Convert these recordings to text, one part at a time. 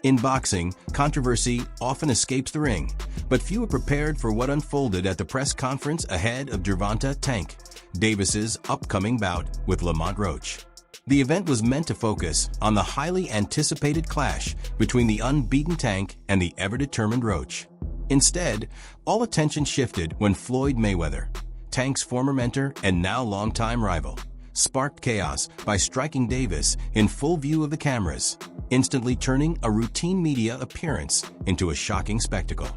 In boxing, controversy often escapes the ring, but few are prepared for what unfolded at the press conference ahead of Gervonta Tank Davis's upcoming bout with Lamont Roach. The event was meant to focus on the highly anticipated clash between the unbeaten Tank and the ever-determined Roach. Instead, all attention shifted when Floyd Mayweather, Tank's former mentor and now longtime rival, sparked chaos by striking Davis in full view of the cameras, instantly turning a routine media appearance into a shocking spectacle.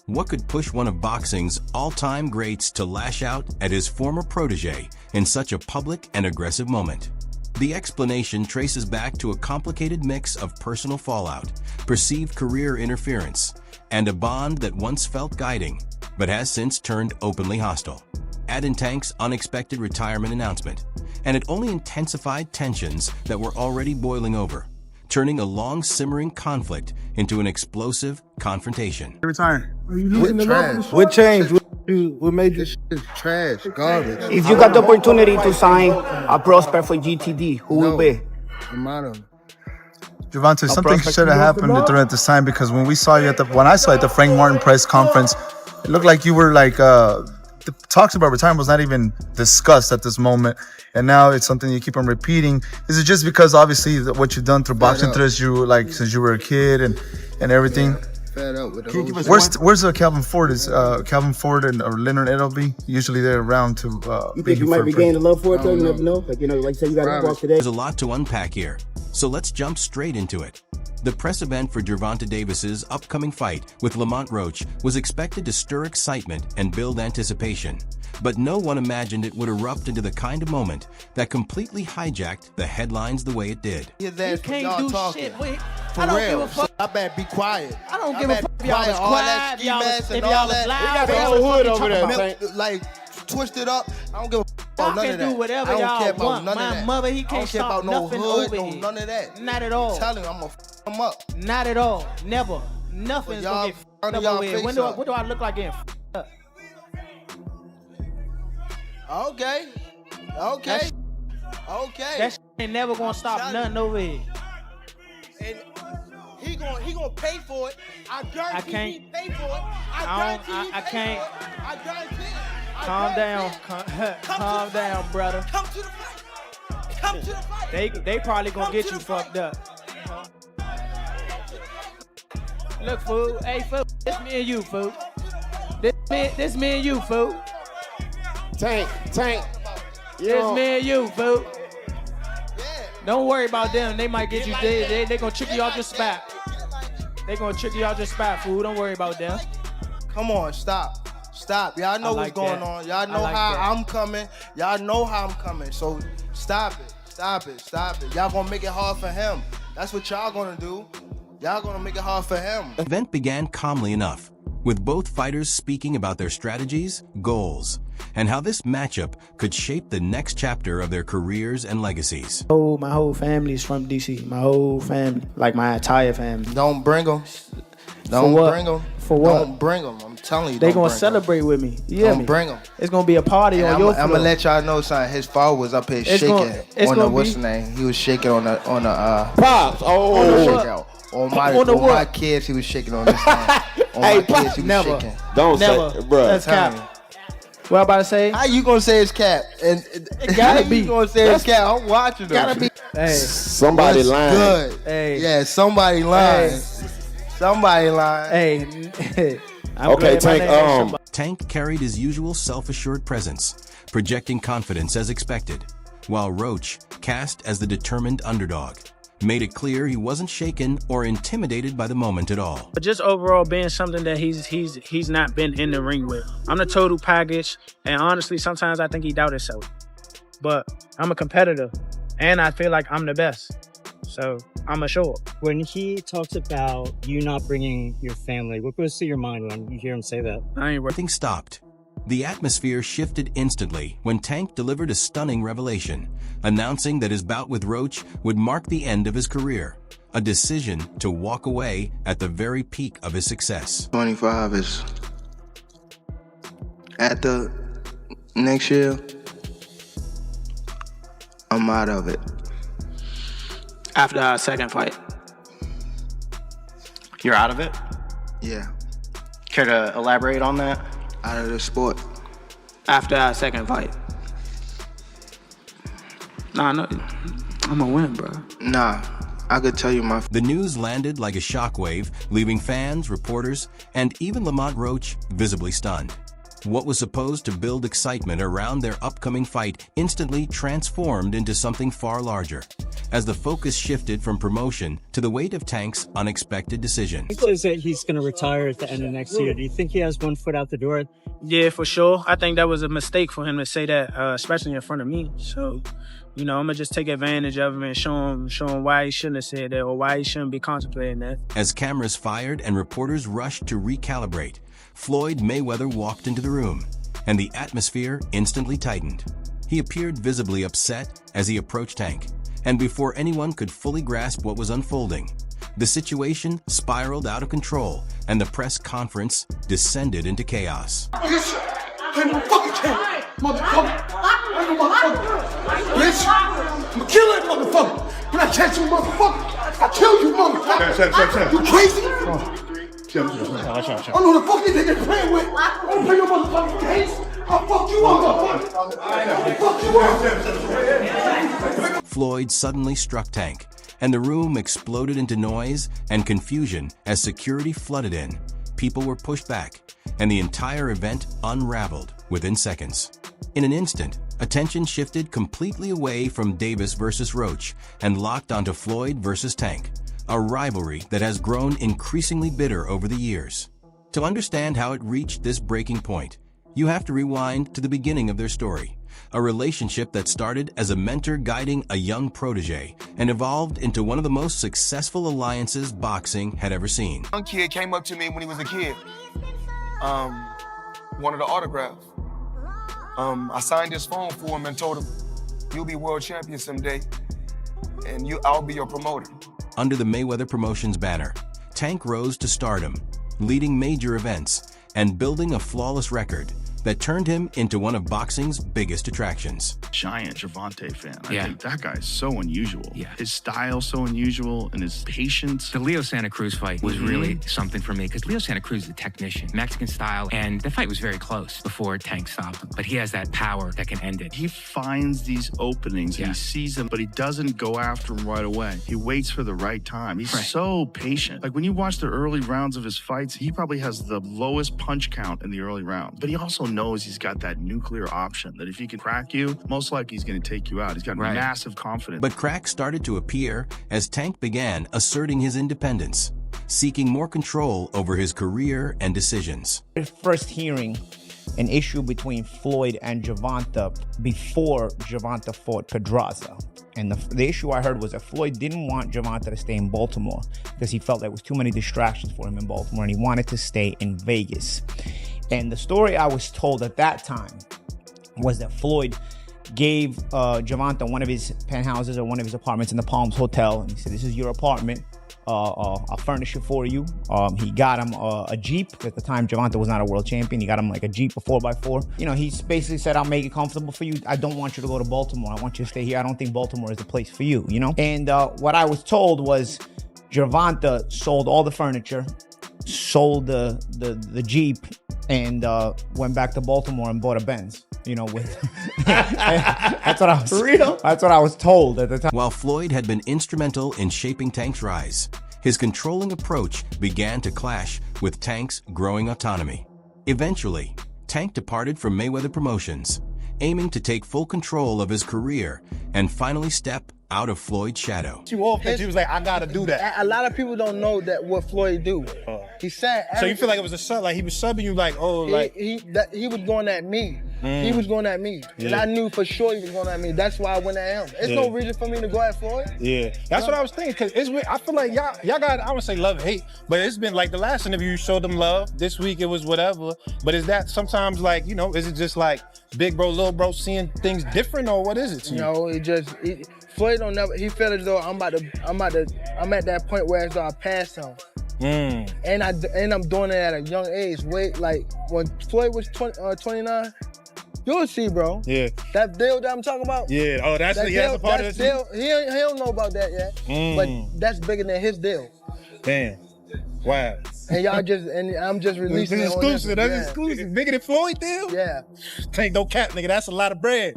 What could push one of boxing's all-time greats to lash out at his former protege in such a public and aggressive moment? The explanation traces back to a complicated mix of personal fallout, perceived career interference, and a bond that once felt guiding, but has since turned openly hostile. Add in Tank's unexpected retirement announcement, and it only intensified tensions that were already boiling over, turning a long-simmering conflict into an explosive confrontation. Retiring. Are you losing the love of the sport? What changed? What made you? This shit is trash, garbage. If you got the opportunity to sign a prospect for GTD, who will be? Gervonta, something should have happened during this time, because when we saw you when I saw you at the Frank Martin press conference, it looked like you were like the talks about retirement was not even discussed at this moment, and now it's something you keep on repeating. Is it just because obviously what you've done through boxing since you were a kid and everything? Fed up with Where's Calvin Ford? Is Calvin Ford or Leonard Edelby usually they're around to? You think you might regain the love for it though? You never know. Like you say, you got to walk today. There's a lot to unpack here, so let's jump straight into it. The press event for Gervonta Davis's upcoming fight with Lamont Roach was expected to stir excitement and build anticipation, but no one imagined it would erupt into the kind of moment that completely hijacked the headlines the way it did. You can't do shit. I don't give a fuck. I better be quiet. I don't give a fuck if y'all was quiet, if y'all was loud. We got the whole hood over there, like twisted up. I don't give a fuck about none of that. Y'all can do whatever y'all want. My mother, he can't stop nothing over here. None of that. Not at all. I'm telling you, I'm gonna f him up. Not at all. Never. Nothing's gonna get f***ed up over here. What do I look like getting f***ed up? Okay. That shit ain't never gonna stop nothing over here. And he gonna pay for it. I guarantee he pay for it. I can't. I guarantee it. Calm down. Calm down, brother. Come to the fight. Come to the fight. They probably gonna get you fucked up. Look, fool. Hey, fool. This me and you, fool. This me and you, fool. Tank. This me and you, fool. Don't worry about them. They might get you. They gonna trick you out your spot. They gonna trick you out your spot, fool. Don't worry about them. Come on, stop. Y'all know what's going on. Y'all know how I'm coming. Y'all know how I'm coming. So stop it. Y'all gonna make it hard for him. That's what y'all gonna do. Y'all gonna make it hard for him. The event began calmly enough, with both fighters speaking about their strategies, goals, and how this matchup could shape the next chapter of their careers and legacies. My whole family's from DC. My whole family, like my entire family. Don't bring them. Don't bring them. For what? Don't bring them. I'm telling you. They gonna celebrate with me. Don't bring them. It's gonna be a party on your floor. I'm gonna let y'all know, son. His father was up here shaking on the what's the name? He was shaking on the pops. On my kids, he was shaking on this thing. On my kids, he was shaking. Don't say, bro. That's cap. What I'm about to say? How you gonna say it's cap? And it gotta be. You gonna say it's cap? I'm watching them. Gotta be. Hey, somebody lying. Good. Hey. Yeah, somebody lying. Somebody lying. Hey. Okay, Tank. Tank carried his usual self-assured presence, projecting confidence as expected, while Roach, cast as the determined underdog, made it clear he wasn't shaken or intimidated by the moment at all. But just overall being something that he's not been in the ring with. I'm the total package, and honestly, sometimes I think he doubts himself. But I'm a competitor, and I feel like I'm the best. So I'm a show up. When he talks about you not bringing your family, what goes through your mind when you hear him say that? Everything stopped. The atmosphere shifted instantly when Tank delivered a stunning revelation, announcing that his bout with Roach would mark the end of his career, a decision to walk away at the very peak of his success. 25 is at the next year. I'm out of it. After our second fight. You're out of it? Yeah, Care to elaborate on that? out of the sport. After our second fight. Nah, no, I'm gonna win, bro. Nah, I could tell you my. The news landed like a shockwave, leaving fans, reporters, and even Lamont Roach visibly stunned. What was supposed to build excitement around their upcoming fight instantly transformed into something far larger, as the focus shifted from promotion to the weight of Tank's unexpected decision. People is that he's going to retire at the end of next year. Do you think he has one foot out the door? Yeah, for sure. I think that was a mistake for him to say that, especially in front of me. So, I'm gonna just take advantage of him and show him why he shouldn't have said that or why he shouldn't be contemplating that. As cameras fired and reporters rushed to recalibrate, Floyd Mayweather walked into the room, and the atmosphere instantly tightened. He appeared visibly upset as he approached Tank, and before anyone could fully grasp what was unfolding, the situation spiraled out of control and the press conference descended into chaos. Bitch, I'ma kill that motherfucker. When I catch you, motherfucker, I kill you, motherfucker. You crazy? I don't know the fuck you think they're playing with. I don't play your motherfucking case. I'll fuck you up, motherfucker. I'll fuck you up. Floyd suddenly struck Tank, and the room exploded into noise and confusion as security flooded in. People were pushed back, and the entire event unraveled within seconds. In an instant, attention shifted completely away from Davis versus Roach and locked onto Floyd versus Tank, a rivalry that has grown increasingly bitter over the years. To understand how it reached this breaking point, you have to rewind to the beginning of their story, a relationship that started as a mentor guiding a young protege and evolved into one of the most successful alliances boxing had ever seen. One kid came up to me when he was a kid. Wanted an autograph. I signed his phone for him and told him, "You'll be world champion someday, and I'll be your promoter." Under the Mayweather Promotions banner, Tank rose to stardom, leading major events and building a flawless record that turned him into one of boxing's biggest attractions. Giant Gervonta fan. I think that guy is so unusual. His style so unusual and his patience. The Leo Santa Cruz fight was really something for me because Leo Santa Cruz is a technician, Mexican style, and the fight was very close before Tank stopped him. But he has that power that can end it. He finds these openings and he sees them, but he doesn't go after them right away. He waits for the right time. He's so patient. Like when you watch the early rounds of his fights, he probably has the lowest punch count in the early round. But he also knows he's got that nuclear option that if he can crack you, most likely he's going to take you out. He's got massive confidence. But cracks started to appear as Tank began asserting his independence, seeking more control over his career and decisions. First hearing an issue between Floyd and Gervonta before Gervonta fought Pedraza. And the issue I heard was that Floyd didn't want Gervonta to stay in Baltimore because he felt there was too many distractions for him in Baltimore and he wanted to stay in Vegas. And the story I was told at that time was that Floyd gave Gervonta one of his penthouses or one of his apartments in the Palms Hotel. And he said, "This is your apartment. I'll furnish it for you." He got him a Jeep. At the time, Gervonta was not a world champion. He got him like a Jeep, a 4x4. He basically said, "I'll make it comfortable for you. I don't want you to go to Baltimore. I want you to stay here. I don't think Baltimore is the place for you, And what I was told was Gervonta sold all the furniture, sold the Jeep, and went back to Baltimore and bought a Benz. That's what I was real. That's what I was told at the time. While Floyd had been instrumental in shaping Tank's rise, his controlling approach began to clash with Tank's growing autonomy. Eventually, Tank departed from Mayweather Promotions, aiming to take full control of his career and finally step out of Floyd's shadow. You off that? He was like, "I gotta do that." A lot of people don't know that what Floyd do. He said. So you feel like it was a sub? Like he was subbing you? Like, oh, like he was going at me. He was going at me. And I knew for sure he was going at me. That's why I went at him. There's no reason for me to go at Floyd. Yeah, that's what I was thinking. Cause I feel like y'all got, I would say love and hate, but it's been like the last interview you showed them love. This week it was whatever. But is that sometimes like, you know, is it just like big bro, little bro seeing things different, or what is it to you? No, Floyd don't never. He felt as though I'm at that point where as though I passed him. And I'm doing it at a young age. Wait, like when Floyd was 29. You'll see, bro. Yeah. That deal that I'm talking about? Yeah. Oh, that's a part of the deal. He don't know about that yet. But that's bigger than his deal. Damn. Wow. And I'm just releasing it. Exclusive. That's exclusive. Bigger than Floyd deal? Yeah. Ain't no cap, nigga. That's a lot of bread.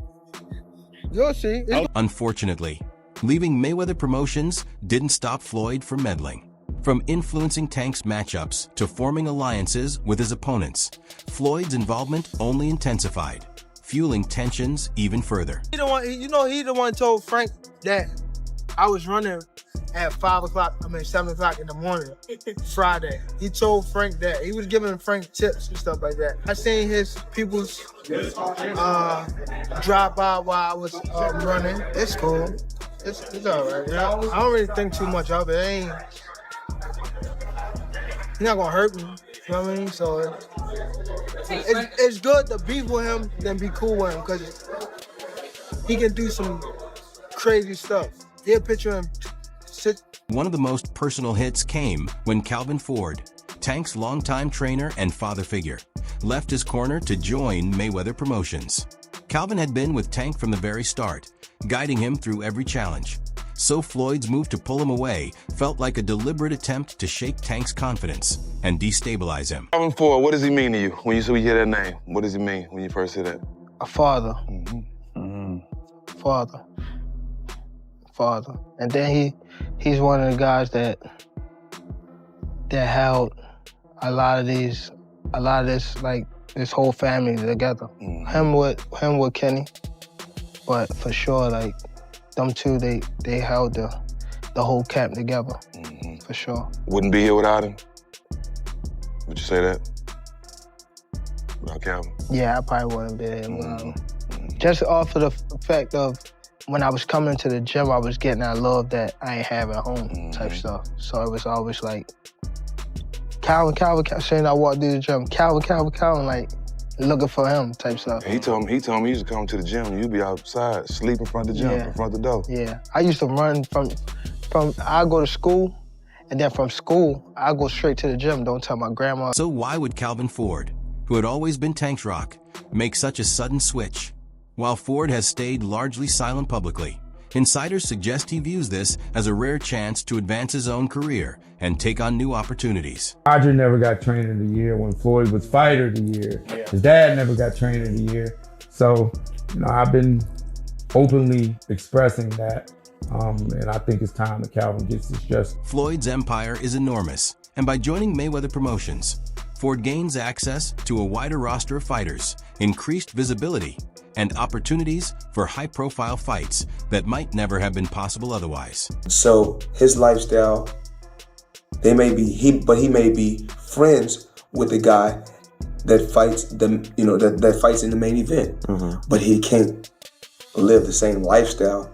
You'll see. Unfortunately, leaving Mayweather Promotions didn't stop Floyd from meddling. From influencing Tank's matchups to forming alliances with his opponents, Floyd's involvement only intensified, fueling tensions even further. He the one told Frank that I was running at 7 o'clock in the morning, Friday. He told Frank that. He was giving Frank tips and stuff like that. I seen his people's drive by while I was running. It's cool. It's all right. I don't really think too much of it. He's not gonna hurt me. You know what I mean? So it's good to beef with him than be cool with him, because he can do some crazy stuff. He'll picture him sit. One of the most personal hits came when Calvin Ford, Tank's longtime trainer and father figure, left his corner to join Mayweather Promotions. Calvin had been with Tank from the very start, guiding him through every challenge. So Floyd's move to pull him away felt like a deliberate attempt to shake Tank's confidence and destabilize him. Calvin Ford, what does he mean to you when you hear that name? What does he mean when you first hear that? A father. Father. And then he's one of the guys that held a lot of this, like this whole family together. Him with Kenny, but for sure, like them two, they held the whole camp together, for sure. Wouldn't be here without him? Would you say that? Without Calvin? Yeah, I probably wouldn't be here without him. Just off of the fact of when I was coming to the gym, I was getting that love that I ain't have at home type stuff. So it was always like, Calvin, saying I walked through the gym, Calvin, like looking for him type stuff. He told me he used to come to the gym and you'd be outside, sleep in front of the gym, in front of the door. Yeah, I used to run from I go to school, and then from school, I go straight to the gym, don't tell my grandma. So why would Calvin Ford, who had always been Tank's rock, make such a sudden switch? While Ford has stayed largely silent publicly, insiders suggest he views this as a rare chance to advance his own career and take on new opportunities. Roger never got Trainer of the Year when Floyd was Fighter of the Year. Yeah. His dad never got Trainer of the Year. So, I've been openly expressing that, and I think it's time that Calvin gets his just. Floyd's empire is enormous, and by joining Mayweather Promotions, Ford gains access to a wider roster of fighters, increased visibility, and opportunities for high-profile fights that might never have been possible otherwise. So his lifestyle, he may be friends with the guy that fights that fights in the main event, but he can't live the same lifestyle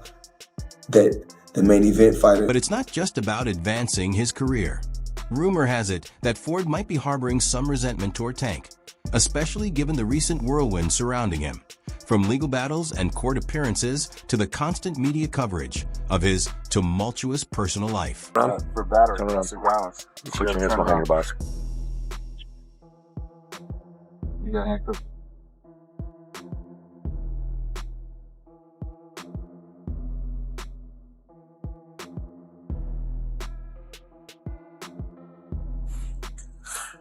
that the main event fighter. But it's not just about advancing his career. Rumor has it that Ford might be harboring some resentment toward Tank, especially given the recent whirlwind surrounding him. From legal battles and court appearances to the constant media coverage of his tumultuous personal life. For battery, domestic violence. Put your hands behind your back. You got handcuffed.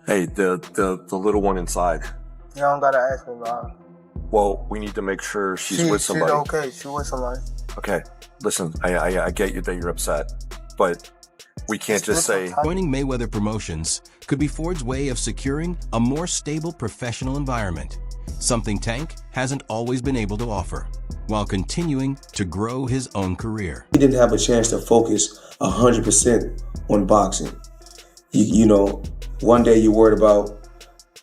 Hey, the little one inside. You don't gotta ask me about it. Well, we need to make sure she's with somebody. She's okay. She's with somebody. Okay, listen, I get you that you're upset, but we can't just say. Joining Mayweather Promotions could be Ford's way of securing a more stable professional environment, something Tank hasn't always been able to offer, while continuing to grow his own career. He didn't have a chance to focus 100% on boxing. You know, one day you're worried about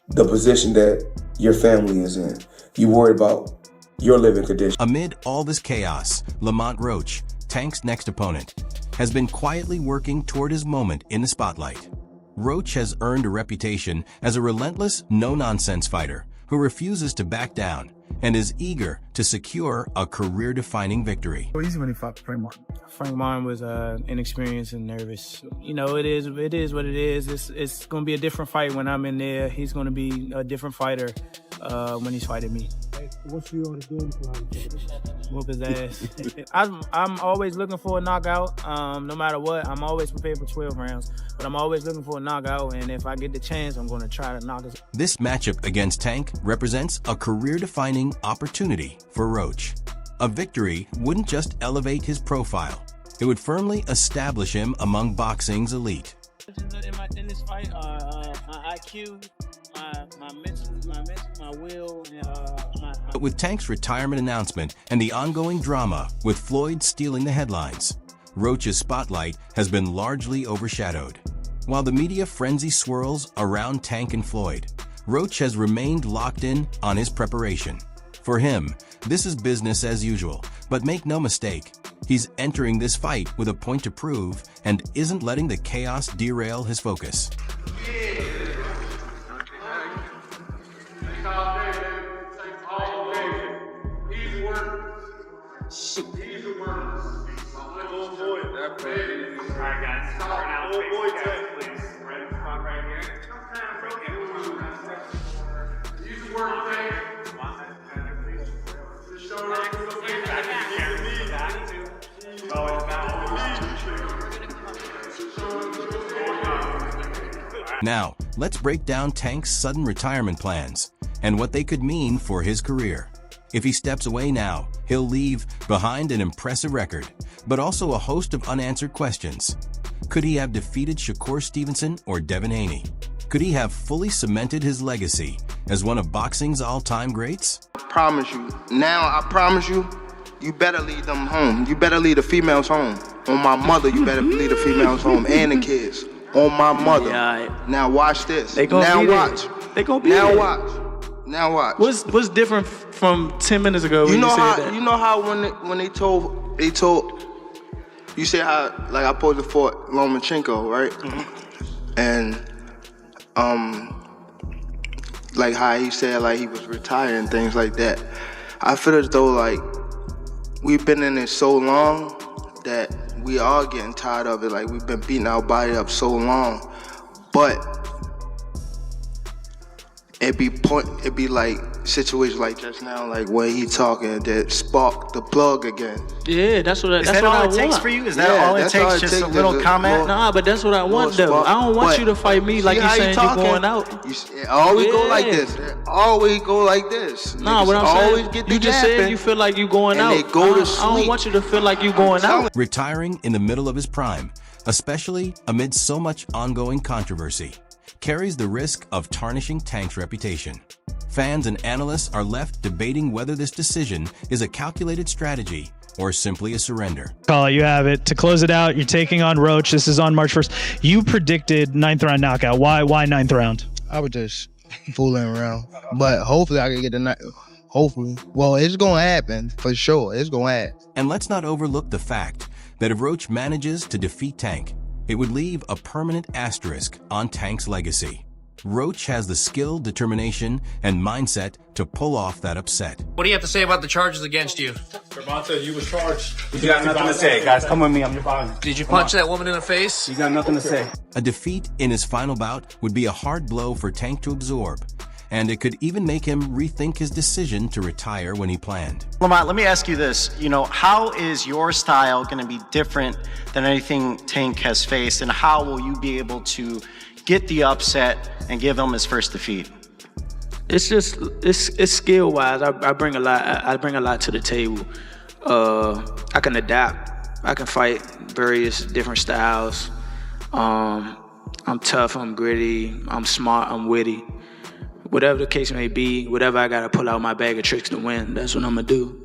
the position that your family is in. You worried about your living condition. Amid all this chaos, Lamont Roach, Tank's next opponent, has been quietly working toward his moment in the spotlight. Roach has earned a reputation as a relentless, no-nonsense fighter who refuses to back down and is eager to secure a career-defining victory. Easy when he fought Frank Martin. Frank Martin was inexperienced and nervous. You know, it is what it is. It's going to be a different fight when I'm in there. He's going to be a different fighter when he's fighting me. What's your game plan? Whoop his ass. I'm always looking for a knockout. No matter what, I'm always prepared for 12 rounds. But I'm always looking for a knockout, and if I get the chance, I'm going to try to knock his. This matchup against Tank represents a career-defining opportunity for Roach. A victory wouldn't just elevate his profile, it would firmly establish him among boxing's elite. In this fight, my IQ, my mental, my will, and But with Tank's retirement announcement and the ongoing drama with Floyd stealing the headlines, Roach's spotlight has been largely overshadowed. While the media frenzy swirls around Tank and Floyd, Roach has remained locked in on his preparation. For him, this is business as usual, but make no mistake, he's entering this fight with a point to prove and isn't letting the chaos derail his focus. Now, let's break down Tank's sudden retirement plans and what they could mean for his career. If he steps away now, he'll leave behind an impressive record, but also a host of unanswered questions. Could he have defeated Shakur Stevenson or Devin Haney? Could he have fully cemented his legacy as one of boxing's all-time greats? I promise you, you better lead them home. You better lead the females home. On my mother, you better lead the females home and the kids. On my mother. Yeah, now watch this. They gonna now be watch. There. They gonna be now there. watch. Now watch. What's different from 10 minutes ago when you said that? You know how when they told you said how like I supposed to fought Lomachenko, right? Mm-hmm. And like how he said like he was retired and things like that. I feel as though like we've been in it so long that we are getting tired of it. Like we've been beating our body up so long, but it be like situations like just now, like when he talking that spark the plug again. Yeah, that's what I want. Is that all it takes for you? Is that all it takes? Just a little comment? Nah, but that's what I want though. I don't want you to fight me like you saying you're going out. It always go like this. It always go like this. Nah, what I'm saying, you just said you feel like you going out. They go to sleep. I don't want you to feel like you going out. Retiring in the middle of his prime, especially amid so much ongoing controversy, carries the risk of tarnishing Tank's reputation. Fans and analysts are left debating whether this decision is a calculated strategy or simply a surrender. Call it, you have it. To close it out, you're taking on Roach. This is on March 1st. You predicted 9th round knockout. Why 9th round? I was just fooling around, but hopefully I can get the night. Hopefully. Well, it's going to happen for sure. It's going to happen. And let's not overlook the fact that if Roach manages to defeat Tank, it would leave a permanent asterisk on Tank's legacy. Roach has the skill, determination, and mindset to pull off that upset. What do you have to say about the charges against you? Gervonta, you was charged. You got nothing to say, guys. Come with me. I'm your body. Did you punch that woman in the face? You got nothing to say. A defeat in his final bout would be a hard blow for Tank to absorb, and it could even make him rethink his decision to retire when he planned. Lamont, let me ask you this. How is your style going to be different than anything Tank has faced, and how will you be able to get the upset and give him his first defeat? It's just it's skill wise. I bring a lot. I bring a lot to the table. I can adapt. I can fight various different styles. I'm tough. I'm gritty. I'm smart. I'm witty. Whatever the case may be, whatever I gotta pull out my bag of tricks to win, that's what I'm gonna do.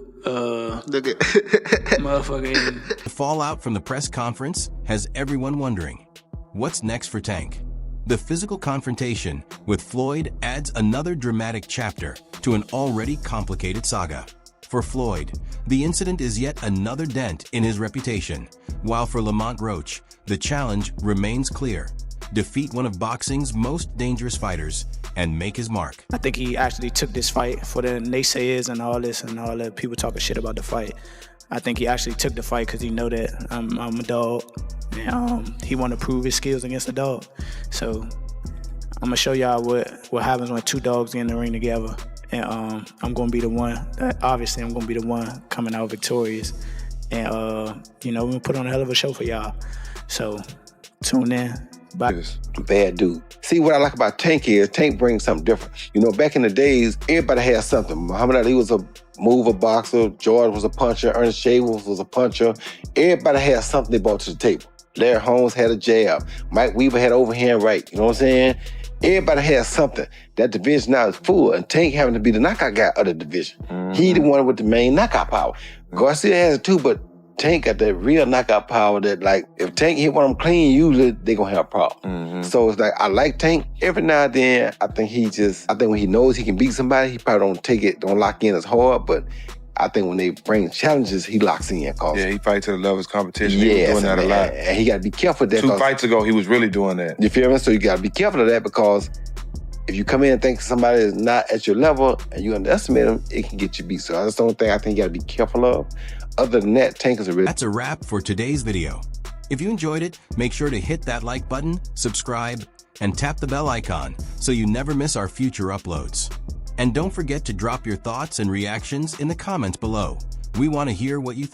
Motherfucker. The fallout from the press conference has everyone wondering, what's next for Tank? The physical confrontation with Floyd adds another dramatic chapter to an already complicated saga. For Floyd, the incident is yet another dent in his reputation, while for Lamont Roach, the challenge remains clear: defeat one of boxing's most dangerous fighters and make his mark. I think he actually took this fight for the naysayers and all this and all the people talking shit about the fight. I think he actually took the fight because he know that I'm a dog, and he want to prove his skills against the dog. So I'm gonna show y'all what happens when two dogs get in the ring together, and I'm gonna be the one. Obviously, I'm gonna be the one coming out victorious, and we're gonna put on a hell of a show for y'all. So tune in. Bye. Bad dude. See, what I like about Tank is Tank brings something different. Back in the days, everybody had something. Muhammad Ali was a mover boxer. George was a puncher. Ernest Shavers was a puncher. Everybody had something they brought to the table. Larry Holmes had a jab. Mike Weaver had overhand right. You know what I'm saying? Everybody has something. That division now is full, and Tank having to be the knockout guy of the division. He the one with the main knockout power. Garcia has it too, but Tank got that real knockout power that, like, if Tank hit one of them clean, usually they gonna have a problem. So it's like, I like Tank. Every now and then, I think when he knows he can beat somebody, he probably don't lock in as hard, but I think when they bring challenges, he locks in. Yeah, he fights to the level of his competition. Yes, he was doing that a lot. And he gotta be careful of that. 2 fights ago, he was really doing that. You feel me? So you gotta be careful of that, because if you come in and think somebody is not at your level and you underestimate them, it can get you beat. So that's the only thing I think you gotta be careful of. Other than that, Tank is a real... That's a wrap for today's video. If you enjoyed it, make sure to hit that like button, subscribe, and tap the bell icon so you never miss our future uploads. And don't forget to drop your thoughts and reactions in the comments below. We want to hear what you think.